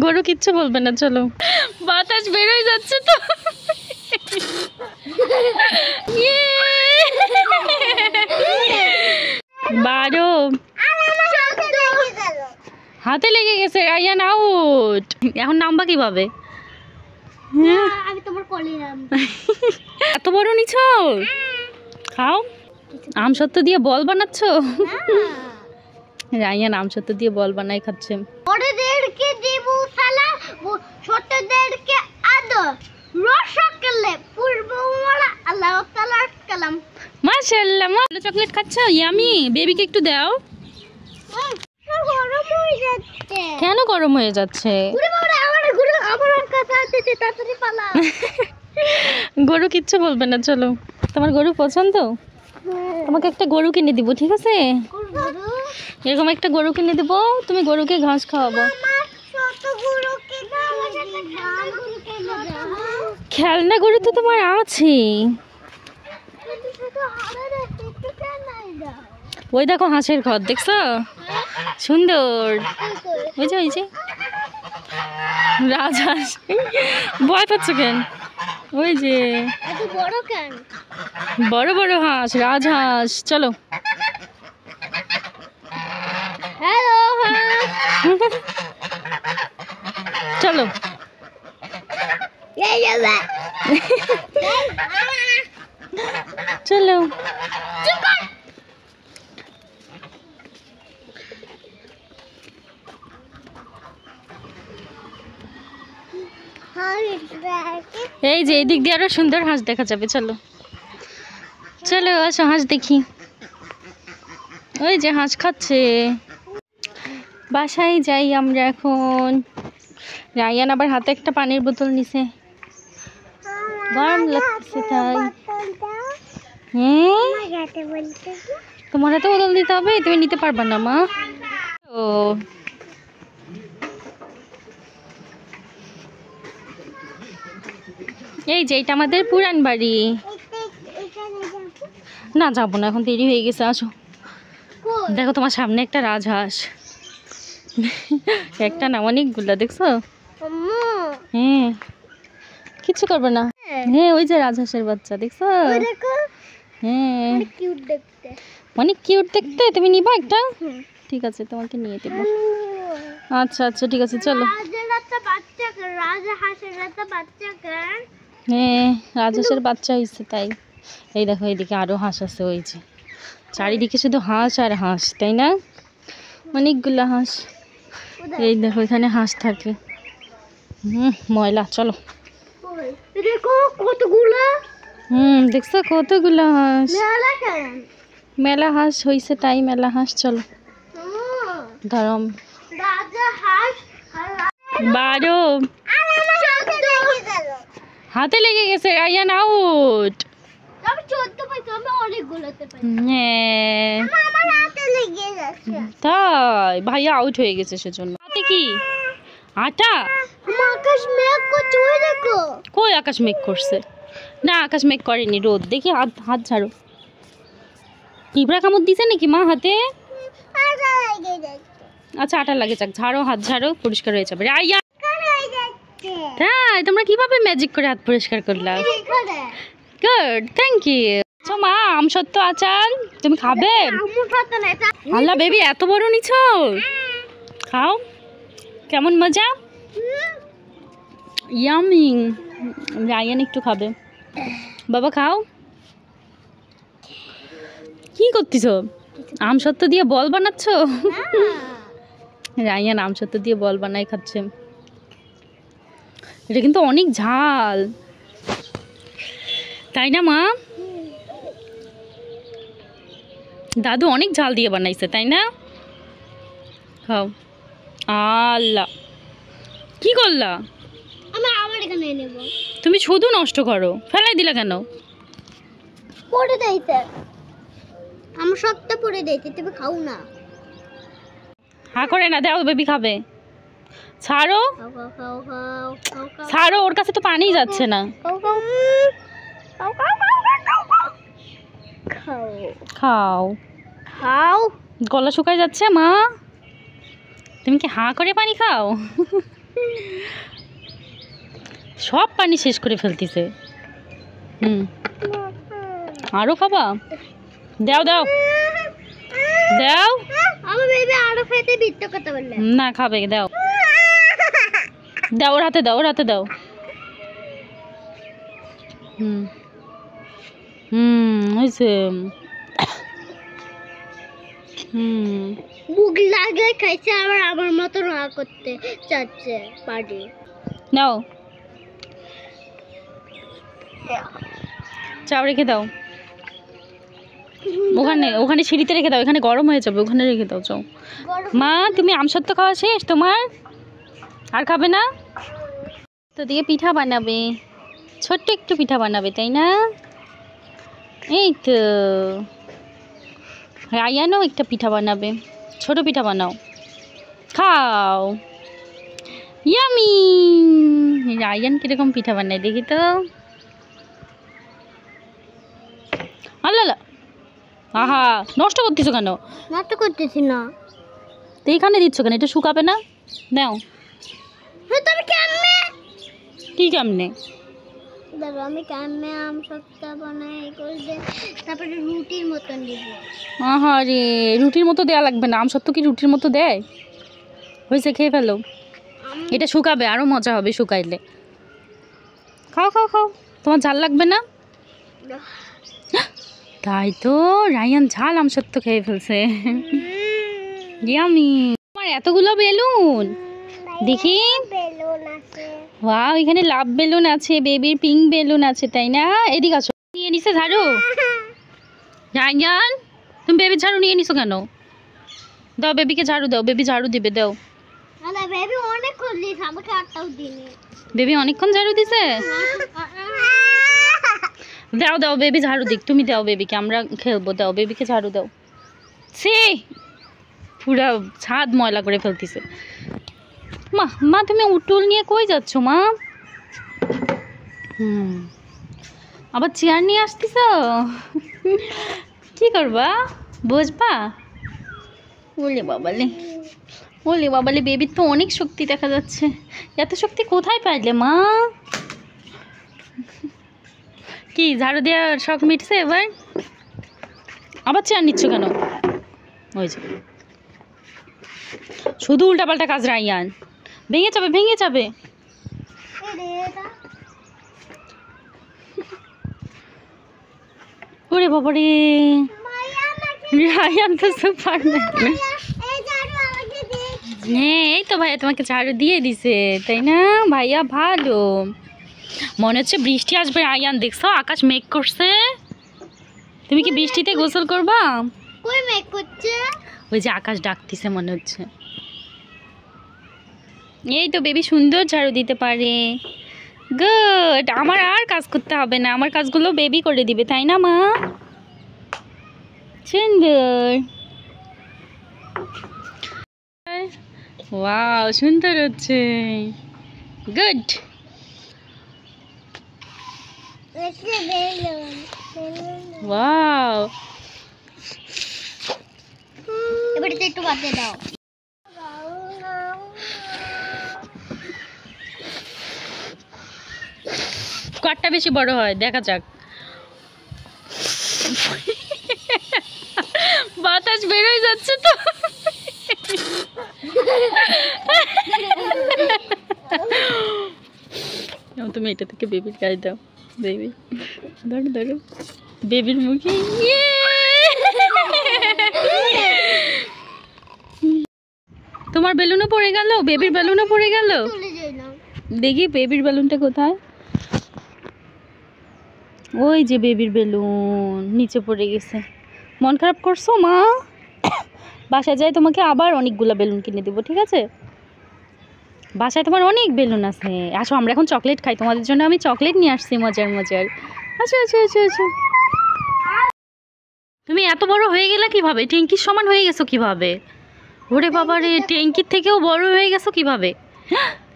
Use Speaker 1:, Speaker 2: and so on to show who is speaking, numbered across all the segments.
Speaker 1: গরু কিচ্ছু বলবে না, চলো। বাতাস বেরোয় যাচ্ছে তো। বারো হাতে লেগে গেছে, রায়ান আউট। এখন নামবা কিভাবে? এত বড় নিছ, খাও। আম সত্য দিয়ে বল বানাচ্ছ? রায়ান আম সত্য দিয়ে বল বানাই খাচ্ছে। মাশাআল্লাহ, চকলেট খাচ্ছ, ইয়ামি। বেবিকে একটু দাও। কেন গরম হয়ে যাচ্ছে? গরু কিচ্ছু বলবে না, চলো। তোমার গরু পছন্দ? তোমাকে একটা গরু কিনে দিব, ঠিক আছে? এরকম একটা গরু কিনে দিব, তুমি গরুকে ঘাস খাওয়াবো। খেলনা গরু তো তোমার আছে। ওই দেখো হাঁসের ঘর, দেখছো? সুন্দর। ওই যে ওই যে রাজহাঁস। ভয় পাচ্ছ কেন? ওই যে বড় বড় হাঁস, রাজহাঁস। চলো। চলো। চলো। এই যে এদিক দিয়ে আরো সুন্দর হাঁস দেখা যাবে, চলো। চলো আসো, হাঁস দেখি। ওই যে হাঁস খাচ্ছে। বাসায় যাই আমরা এখন। রায়ান আবার হাতে একটা পানির বোতল নিছে, গরম লাগছে তাই। তোমার হাতে বোতল দিতে হবে, তুমি নিতে পারবা না মা। ও এই যে এটা আমাদের পুরান বাড়ি। না যাবো না, এখন দেরি হয়ে গেছে, আসো। দেখো তোমার সামনে একটা রাজহাঁস। একটা না, অনেকগুলা, দেখছো? হ্যাঁ, কিচ্ছু করবে না। হ্যাঁ, ওই যে রাজহাঁসের বাচ্চা, দেখছো? হ্যাঁ, অনেক কিউট দেখতে। তুমি নিবা একটা? ঠিক আছে, তোমাকে নিয়ে দেবো। আচ্ছা আচ্ছা, ঠিক আছে, চলো। হ্যাঁ, রাজহাঁসের বাচ্চা হয়েছে তাই। এই দেখো এইদিকে আরো হাঁস আছে, ওই যে চারিদিকে শুধু হাঁস আর হাঁস, তাই না? অনেকগুলা হাঁস। এই দেখো এখানে হাঁস থাকে। ময়লা, চলো। দেখছো কতগুলা হাঁস? মেলা হাঁস হয়েছে তাই মেলা হাঁস, চলো। ধরম 12 হাতে লেগে গেছে, রায়ান আউট। তাই ভাইয়া আউট হয়ে গেছে সেজন্য। হাতে কি আটা? কই আকাশ মেঘ করছে? না, আকাশ মেঘ করেনি, রোদ। দেখি হাত, হাত ঝাড়ো। পিঁপড়া কামড় দিছে নাকি মা হাতে? আচ্ছা, আটা লাগে, যাক, ঝাড়ো, হাত ঝাড়ো, পরিষ্কার হয়ে যাবে। রাইয়া, তাই তোমরা কিভাবে ম্যাজিক করে হাত পরিষ্কার করলা? Good, thank you. আচ্ছা মা, আম সত্য আচার তুমি খাবে? আল্লাহ বেবি, এত বড় নিছ, খাও। কেমন মজা? ইয়ামি। রায়ান একটু খাবে। বাবা খাও। কি করতেছ? আম সত্য দিয়ে বল বানাচ্ছ? রায়ান আম সত্য দিয়ে বল বানাই খাচ্ছে। এটা কিন্তু অনেক ঝাল, তাই না মা? দাদু অনেক ঝাল দিয়ে বানাইছে, তাই না? খাও। আল্লাহ, কি করলা? তুমি শুধু নষ্ট করো, ফেলাই দিলা কেন?
Speaker 2: পড়ে দিতে, আমি সবটা পড়ে দিতে, তুমি খাও না।
Speaker 1: হা করে না, দাও, বেবি খাবে। ছাড়ো, ছাড়ো, ওর কাছে তো পানি যাচ্ছে না। খাও,
Speaker 2: খাও।
Speaker 1: গলা শুকায় যাচ্ছে মা। তুমি কি হাঁ করে পানি খাও? সব পানি শেষ করে ফেলতিছে। আরো খাবা? দাও দাও দাও।
Speaker 2: আমার বেবি আরো খেতে বিট্টো কথা বললে
Speaker 1: না খাবে, দাও দাও, ওর হাতে দাও, ওর হাতে দাও। হয়েছে।
Speaker 2: মুখ লাগে খাইছে, আবার আমার মতো না করতে চাচ্ছে পারি।
Speaker 1: নাও চাও, রেখে দাও ওখানে, ওখানে সিঁড়িতে রেখে দাও, এখানে গরম হয়ে যাবে, ওখানে রেখে দাও। চাও মা, তুমি আমসত্ত্ব খাওয়া শেষ তোমার? আর খাবে না তো? দিয়ে পিঠা বানাবে, ছোট্ট একটু পিঠা বানাবে, তাই না? এই তো রায়ানও একটা পিঠা বানাবে, ছোট পিঠা বানাও, খাও। ইয়ামি। রায়ান কিরকম পিঠা বানায় দেখি তো। আল্লাহ, আহা, নষ্ট করতেছো কেন?
Speaker 2: নষ্ট করতেছি না
Speaker 1: তো এইখানে দিচ্ছ কেন? এটা শুকাবে না? নাও।
Speaker 2: তুমি কেমনে?
Speaker 1: কি কেমনে?
Speaker 2: দেখো আমি কেমনে আম সত্তা বানাই করে, তারপরে রুটির মতন দিব।
Speaker 1: আহা রে, রুটির মতো দেয়া লাগবে না, আমসত্ত্ব কি রুটির মতো দেয়? হয়েছে, খেয়ে ফেলো। এটা শুকাবে, আরো মজা হবে শুকাইলে। খাও খাও খাও, তোমার ঝাল লাগবে না? তাই তো, রায়ান ঝাল আমসত্ত্ব খেয়ে ফেলছে। ইয়ামি। তোমার এতগুলো বেলুন দেখি।
Speaker 2: বেলুন আছে,
Speaker 1: ওয়াও, এখানে লাভ বেলুন আছে, বেবির পিঙ্ক বেলুন আছে, তাই না? এদিকে আসো। নিয়ে নিছে ঝাড়ু? রায়ান, তুমি বেবির ঝাড়ু নিয়ে নিছো কেন? দাও বেবিকে ঝাড়ু দাও, বেবি ঝাড়ু দিবে, দাও।
Speaker 2: আরে বেবি অনেক খুললি, আমাকে আটটাও দিনি।
Speaker 1: বেবি অনেকক্ষণ ঝাড়ু দিছে। দাও দাও, বেবি ঝাড়ু দিক, তুমি দাও বেবিকে, আমরা খেলবো, দাও বেবিকে ঝাড়ু দাও। সে পুরা ছাদ ময়লা করে ফেলতেছে। মা মা, তুমি উটুল নিয়ে কই যাচ্ছ মা? আবার চেয়ার নিয়ে আসতেছ? কি করবা, বসবা? ওলে বাবালে, ওলে বাবালে, বেবির তো অনেক শক্তি দেখা যাচ্ছে। এত শক্তি কোথায় পাইলে মা? কি ঝাড়ু দেওয়ার শখ মিটছে এবার? আবার চেয়ার নিচ্ছ কেন? ওই যে শুধু উল্টাপাল্টা কাজ। রায়ান, ভেঙে যাবে, ভেঙে যাবে। ওরে বাবারে, রায়ান তো সুপার ম্যান। হ্যাঁ, এই তো ভাইয়া তোমাকে ঝাড়ু দিয়ে দিছে, তাই না? ভাইয়া ভালো। মনে হচ্ছে বৃষ্টি আসবে। রায়ান, দেখছো আকাশ মেঘ করছে? তুমি কি বৃষ্টিতে গোসল করবা?
Speaker 2: কই মেঘ করছে?
Speaker 1: ওই যে আকাশ ডাকতেছে মনে হচ্ছে। এই তো বেবি সুন্দর ঝাড়ু দিতে পারে। গুড, আমার আর কাজ করতে হবে না, আমার কাজগুলো বেবি করে দিবে, তাই না মা? সুন্দর। ওয়াও, সুন্দর হচ্ছে। গুড। ওয়াও,
Speaker 2: এবার একটু বাদে দাও।
Speaker 1: কাঠটা বেশি বড় হয়, দেখা যাক। বাতাস বেরোয় যাচ্ছে তো। তুমি এটা থেকে বেবির গায়ে দাও। বেবি ধরো ধরো, বেবির মুখে। তোমার বেলুনও পড়ে গেল, বেবির বেলুনও পড়ে গেল। দেখি বেবির বেলুনটা কোথায়? ওই যে বেবির বেলুন নিচে পড়ে গেছে। মন খারাপ করছো মা? বাসায় যাই তোমাকে আবার অনেকগুলো বেলুন কিনে দেবো, ঠিক আছে? বাসায় তোমার অনেক বেলুন আছে। আসো, আমরা এখন চকলেট খাই, তোমাদের জন্য আমি চকলেট নিয়ে আসছি মজার মজার। আচ্ছা আচ্ছা আচ্ছা আচ্ছা। তুমি এত বড় হয়ে গেলে কিভাবে? ট্যাঙ্কির সমান হয়ে গেছো কিভাবে? ওরে বাবা রে, ট্যাঙ্কির থেকেও বড় হয়ে গেছো কিভাবে?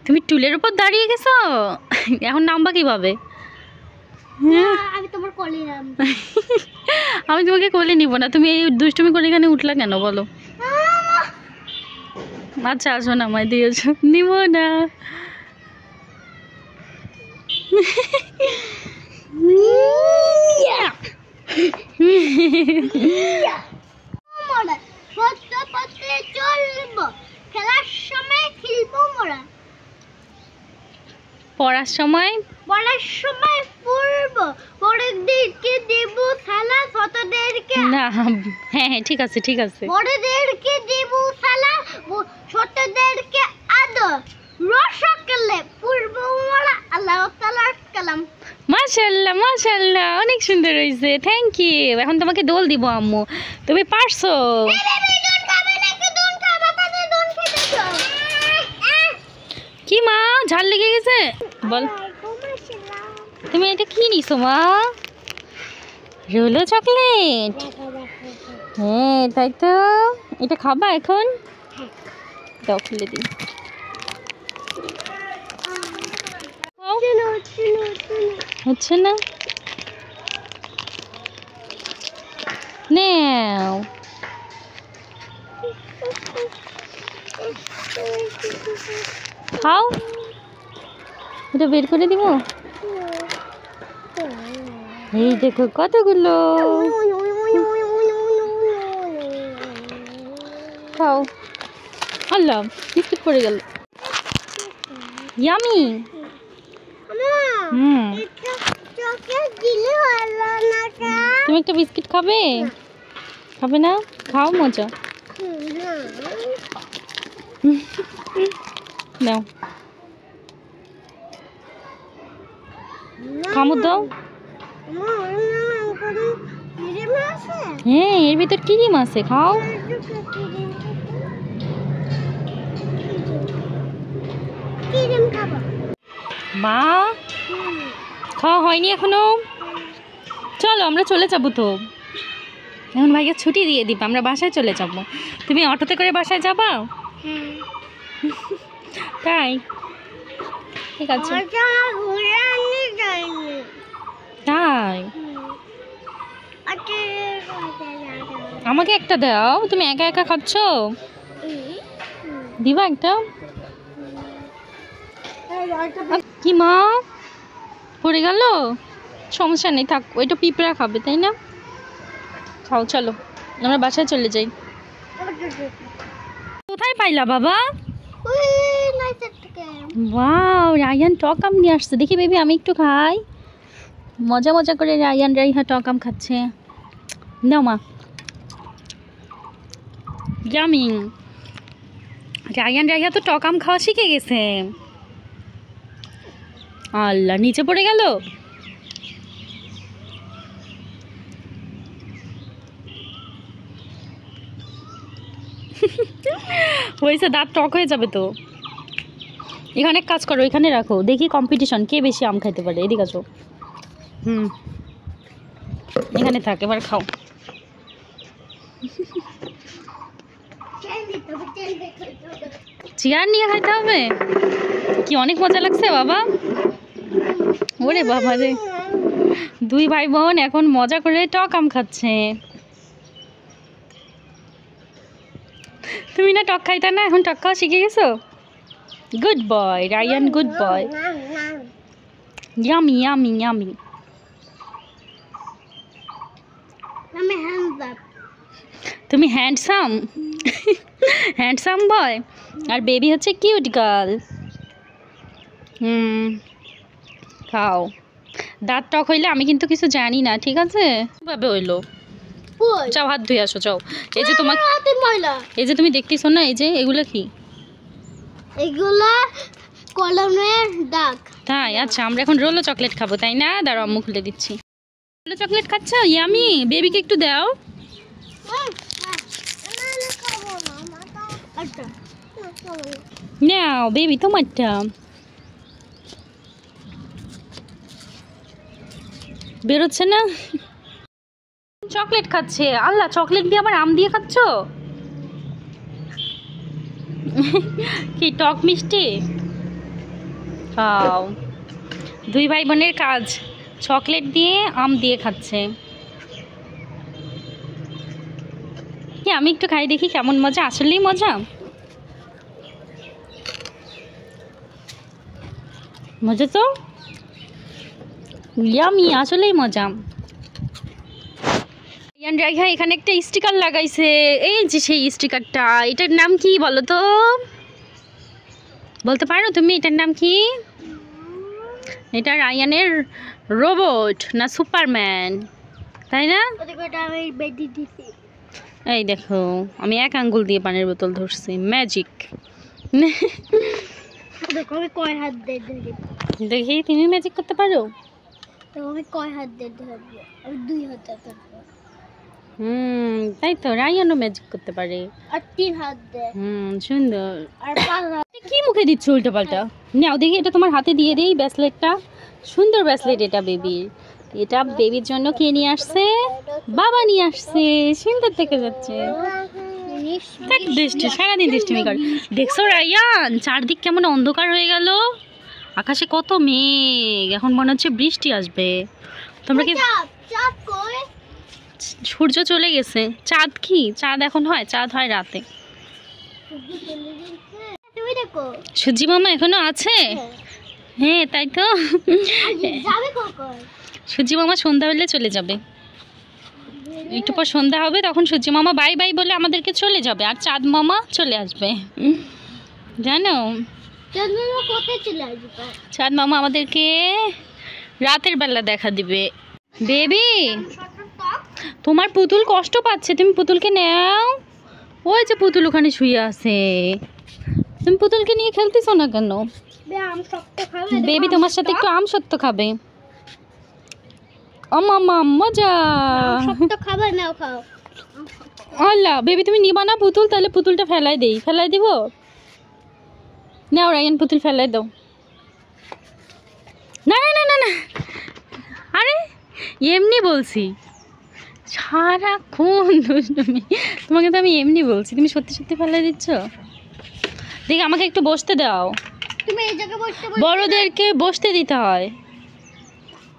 Speaker 1: তুমি টুলের উপর দাঁড়িয়ে গেছো, এখন নামবা কিভাবে?
Speaker 2: আমি তোমার কোলে নামবো।
Speaker 1: আমি তোমাকে কোলে নিব না, তুমি এই দুষ্টুমি করে এখানে উঠলা কেন বলো? আচ্ছা আসো না, আমায় দিয়েছো, নিব না।
Speaker 2: সত্য পথে চলবো, খেলার সময় খেলবো মোরা,
Speaker 1: পড়ার সময়
Speaker 2: পড়ার সময় পড়বো, পরের দিকে দেব সালা, ছোটদেরকে
Speaker 1: না। হ্যাঁ হ্যাঁ ঠিক আছে ঠিক আছে।
Speaker 2: বড়দেরকে দেব সালা, ছোটদেরকে আদর, রসকালে পূর্ব মোরা, আল্লাহ তাআলার কালাম।
Speaker 1: মাশাআল্লাহ মাশাআল্লাহ, অনেক সুন্দর হয়েছে, থ্যাংক ইউ। এখন তোমাকে দোল দিব আম্মু, তুমি পারছো। কি মা, ঝাল লেগে গেছে? বল, তুমি এটা কি নিছো মা? রোলো চকলেট? হ্যাঁ তাই তো, এটা খাবা এখন? দাও খুলে দিই। হচ্ছে না, নাও। খাও, এটা বের করে দিব। এই দেখো কতগুলো, খাও। আল্লাহ, বিস্কুট পড়ে গেল। ইয়ামি। তুমি একটা বিস্কিট খাবে? খাবে না? খাও, মজা নাও, কামড় দাও। হ্যাঁ, এর ভিতর ক্রিম আছে, খাও। মা, খাওয়া হয়নি এখনো? চলো আমরা চলে যাবো তো, এখন ভাইকে ছুটি দিয়ে দিব, আমরা বাসায় চলে যাব। তুমি অটোতে করে বাসায় যাবা? তাই, ঠিক আছে। তাই, আমাকে একটা দাও, তুমি একা একা খাচ্ছ, দিবা একটা? কি মা, পড়ে গেল? সমস্যা নেই, থাক, ওইটা পিঁপড়া খাবে তাই না? খাও, চলো আমরা বাসায় চলে যাই। কোথায় পাইলা বাবা? ওয়াও, রায়ান টক আম নিয়ে আসছে, দেখি বেবি আমি একটু খাই। মজা মজা করে রায়ান রাইহা টক আম খাচ্ছে। নাও মা, ইয়ামি। রায়ান রাইহা তো টক আম খাওয়া শিখে গেছে। আল্লাহ, নিচে পড়ে গেল। হয়েছে, দাঁত টক হয়ে যাবে তো। এখানে কাজ করো, এখানে রাখো, দেখি কম্পিটিশন কে বেশি আম খাইতে পারে। এদিকে আসো। এখানে থাক, এবার খাও। চেয়ার নিয়ে খাইতে হবে? কি অনেক মজা লাগছে বাবা। ওরে বাবা রে, দুই ভাই বোন এখন মজা করে টক আম খাচ্ছে। তুমি না টক খাইতা না, এখন টক খাওয়া শিখে গেছো। Good boy Rayan, good boy. Yummy yummy yummy. তুমি হ্যান্ডসাম, হ্যান্ডসাম বয়, আর বেবি হচ্ছে কিউট গার্ল। খাও। দাঁত টক হইলে আমি কিন্তু কিছু জানি না, ঠিক আছে? কিভাবে হইলো? যাও হাত ধুয়ে আসো, যাও। এই যে তোমার, এই যে তুমি দেখতেছো না, এই যে এগুলা কি?
Speaker 2: এগুলা কলমের দাগ।
Speaker 1: তাই, আচ্ছা আমরা এখন রোলো চকলেট খাবো তাই না? দাঁড়াও আম্মু খুলে দিচ্ছি। রোলো চকলেট খাচ্ছ? ইয়ামি, বেবিকে একটু দাও। নাও বেবি, তোমারটা। বেরোচ্ছে না, চকলেট খাচ্ছে। আল্লাহ, চকলেট দিয়ে আবার আম দিয়ে খাচ্ছ? কি টক মিষ্টি? খাও। দুই ভাই বোনের কাজ, চকলেট দিয়ে আম দিয়ে খাচ্ছে। কি, আমি একটু খাই দেখি কেমন মজা। আসলেই মজা। মজা তো, ইয়ামি, আসলেই মজা। ইয়ান রাইহা এখানে একটা স্টিকার লাগাইছে, এই যে সেই স্টিকারটা, এটার নাম কি বলো তো, বলতে পারো তুমি এটার নাম কি? এটা রায়ানের রোবট না সুপারম্যান, তাই না? এই দেখো আমি এক আঙ্গুল দিয়ে পানির বোতল ধরছি, ম্যাজিক।
Speaker 2: কয় হাত দিয়ে
Speaker 1: দেখি তুমি ম্যাজিক করতে পারো?
Speaker 2: আমি কয় হাত দিয়ে ধরবো? আমি 2 হাতে ধরবো।
Speaker 1: তাই তো, রায়ানও ম্যাজিক করতে পারে।
Speaker 2: আর 3 হাত দিয়ে।
Speaker 1: সুন্দর।
Speaker 2: আর 5 হাত।
Speaker 1: কি মুখে দিচ্ছ উল্টো পাল্টা? নাও দেখি, এটা তোমার হাতে দিয়ে দেই ব্রেসলেটটা, সুন্দর ব্রেসলেট এটা বেবির, এটা বেবির জন্য কে নিয়ে আসছে? বাবা নিয়ে আসছে, সুন্দর থেকে যাচ্ছে। দৃষ্টি সারাদিন দৃষ্টিমি করে। দেখছো রায়ান, চারদিক কেমন অন্ধকার হয়ে গেল, আকাশে কত মেঘ, এখন মনে হচ্ছে বৃষ্টি আসবে। তোমরা কি,
Speaker 2: চাঁদ কই?
Speaker 1: সূর্য চলে গেছে। চাঁদ কি, চাঁদ এখন হয়? চাঁদ হয় রাতে।
Speaker 2: তুমি দেখো
Speaker 1: সূর্যি মামা এখনো আছে? হ্যাঁ তাই তো।
Speaker 2: যাবে কখন?
Speaker 1: সূর্যি মামা সন্ধ্যা হলে চলে যাবে, একটু পর সন্ধ্যা হবে, তখন সূর্যি মামা বাই বাই বলে আমাদেরকে চলে যাবে, আর চাঁদ মামা চলে আসবে, জানো?
Speaker 2: চাঁদ মামা কোথায় চলে আসবে?
Speaker 1: চাঁদ মামা আমাদেরকে রাতের বেলা দেখা দিবে। বেবি, তোমার পুতুল কষ্ট পাচ্ছে, তুমি পুতুলকে নাও। ওই যে পুতুল ওখানে শুয়ে আছে, তুমি পুতুলকে নিয়ে খেলতেছো না কেন?
Speaker 2: আম শক্ত খাবে?
Speaker 1: বেবি তোমার সাথে একটু আম সত্য খাবে। মামা মজা।
Speaker 2: শক্ত খাবে, নাও খাও।
Speaker 1: আল্লাহ, বেবি তুমি নিবা না পুতুল? তাহলে পুতুলটা ফেলাই দেই, ফেলাই দিব। নাও রায়ান, পুতুল ফেলাই দাও। না না না না না, আরে এমনি বলছি, সারাক্ষণ দুষ্টুমি। তোমাকে তো আমি এমনি বলছি, তুমি সত্যি সত্যি ফেলাই দিচ্ছ। দেখি আমাকে একটু বসতে দাও,
Speaker 2: তুমি এই জায়গায় বসতে
Speaker 1: বড়দেরকে বসতে দিতে হয়।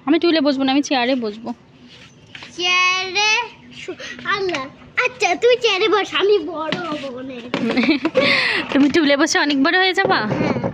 Speaker 1: আমি টুলে বসবো না, আমি চেয়ারে বসবো।
Speaker 2: চেয়ারে? আল্লাহ, আচ্ছা তুমি চেয়ারে বস, আমি বড় হব অনেক।
Speaker 1: তুমি টুলে বসে অনেক বড় হয়ে যাবা।
Speaker 2: হ্যাঁ।